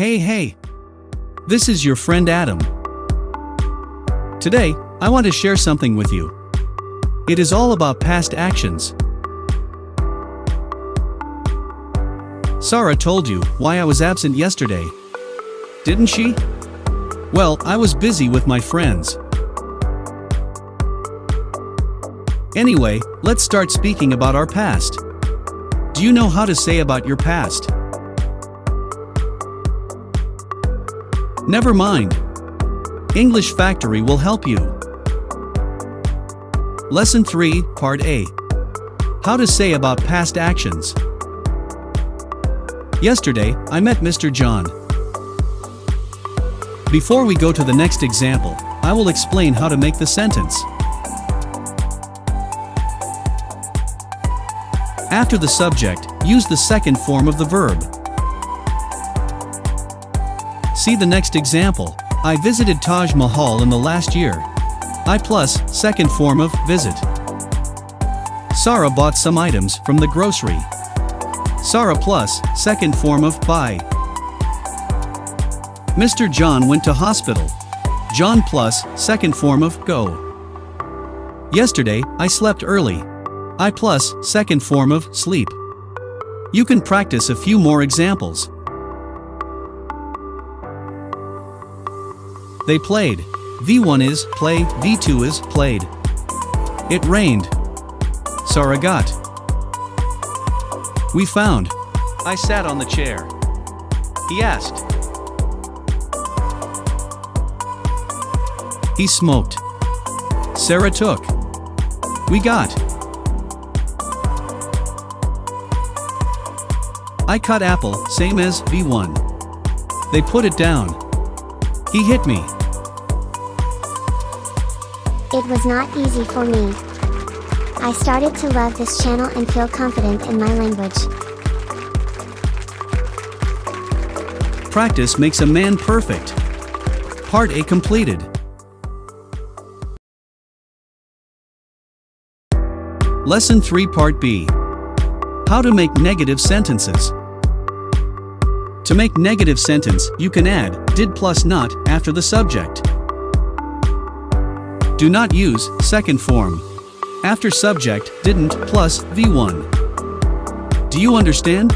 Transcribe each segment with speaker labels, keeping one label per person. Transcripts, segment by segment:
Speaker 1: Hey, this is your friend Adam. Today, I want to share something with you. It is all about past actions. Sarah told you why I was absent yesterday, didn't she? Well, I was busy with my friends. Anyway, let's start speaking about our past. Do you know how to say about your past? Never mind. English Factory will help you. Lesson 3, Part A. How to say about past actions. Yesterday, I met Mr. John. Before we go to the next example, I will explain how to make the sentence. After the subject, use the second form of the verb. See the next example. I visited Taj Mahal in the last year. I plus, second form of visit. Sarah bought some items from the grocery. Sarah plus, second form of buy. Mr. John went to hospital. John plus, second form of go. Yesterday, I slept early. I plus, second form of sleep. You can practice a few more examples. They played. V1 is play, V2 is played. It rained. Sarah got. We found. I sat on the chair. He asked. He smoked. Sarah took. We got. I cut apple, same as V1. They put it down. He hit me.
Speaker 2: It was not easy for me. I started to love this channel and feel confident in my language.
Speaker 1: Practice makes a man perfect. Part A completed. Lesson 3 Part B. How to make negative sentences. To make negative sentence, you can add did plus not after the subject. Do not use second form. After subject, didn't plus V1. Do you understand?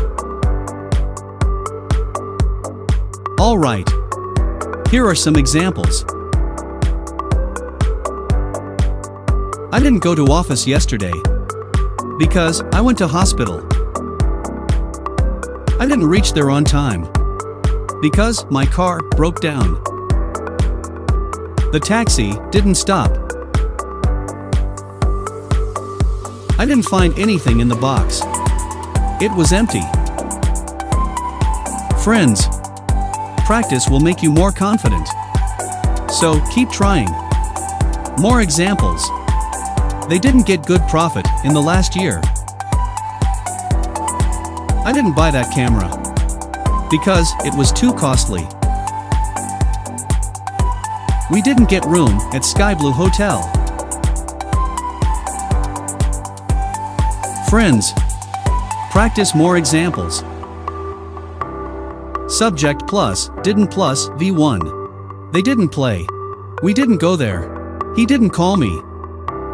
Speaker 1: Alright. Here are some examples. I didn't go to office yesterday because I went to hospital. I didn't reach there on time because my car broke down. The taxi didn't stop. I didn't find anything in the box. It was empty. Friends, practice will make you more confident. So keep trying. More examples. They didn't get good profit in the last year. I didn't buy that camera because it was too costly. We didn't get room at Sky Blue Hotel. Friends, practice more examples. Subject plus, didn't plus, V1. They didn't play. We didn't go there. He didn't call me.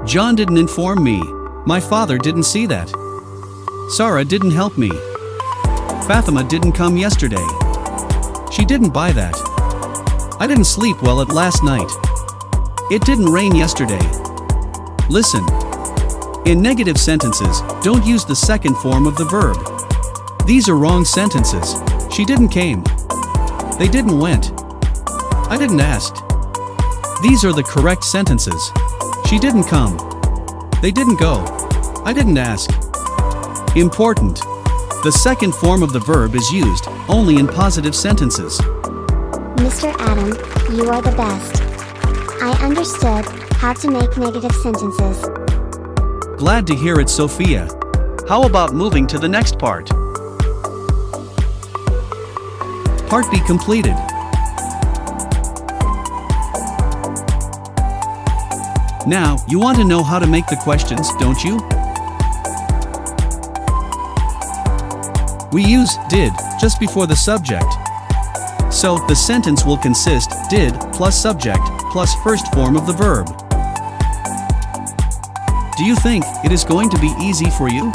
Speaker 1: John didn't inform me. My father didn't see that. Sarah didn't help me. Fatima didn't come yesterday. She didn't buy that. I didn't sleep well at last night. It didn't rain yesterday. Listen. In negative sentences, don't use the second form of the verb. These are wrong sentences. She didn't came. They didn't went. I didn't ask. These are the correct sentences. She didn't come. They didn't go. I didn't ask. Important. The second form of the verb is used only in positive sentences.
Speaker 2: Mr. Adam, you are the best. I understood how to make negative sentences.
Speaker 1: Glad to hear it, Sophia. How about moving to the next part? Part B completed. Now, you want to know how to make the questions, don't you? We use did just before the subject. So, the sentence will consist did plus subject plus first form of the verb. Do you think it is going to be easy for you?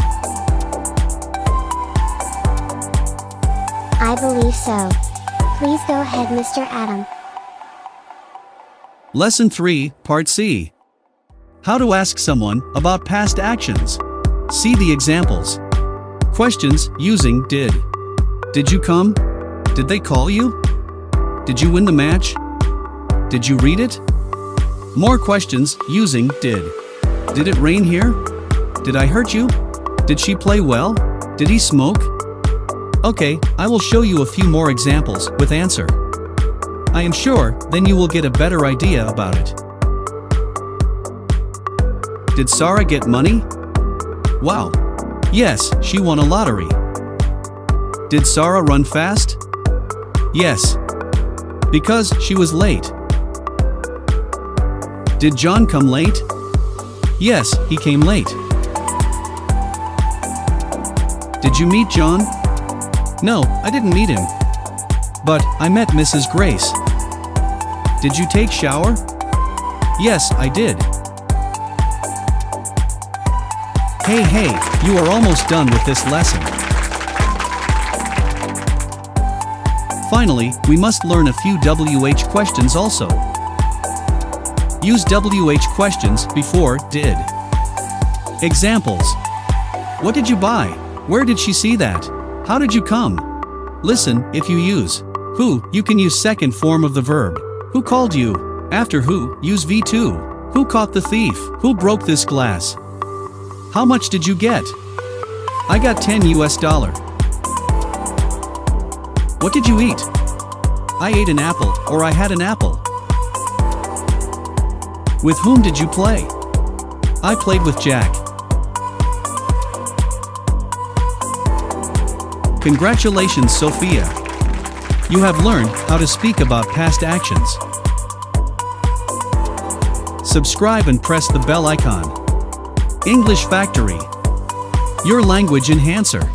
Speaker 2: I believe so. Please go ahead, Mr. Adam.
Speaker 1: Lesson 3, Part C. How to ask someone about past actions. See the examples. Questions using did. Did you come? Did they call you? Did you win the match? Did you read it? More questions using did. Did it rain here? Did I hurt you? Did she play well? Did he smoke? Okay, I will show you a few more examples with answer. I am sure then you will get a better idea about it. Did Sarah get money? Wow. Yes, she won a lottery. Did Sarah run fast? Yes. Because she was late. Did John come late? Yes, he came late. Did you meet John? No, I didn't meet him. But I met Mrs. Grace. Did you take shower? Yes, I did. Hey, you are almost done with this lesson. Finally, we must learn a few WH questions also. Use WH questions before did. Examples. What did you buy? Where did she see that? How did you come? Listen, if you use who, you can use second form of the verb. Who called you? After who, use V2. Who caught the thief? Who broke this glass? How much did you get? I got $10 US. What did you eat? I ate an apple, or I had an apple. With whom did you play? I played with Jack. Congratulations, Sophia. You have learned how to speak about past actions. Subscribe and press the bell icon. English Factory, your language enhancer.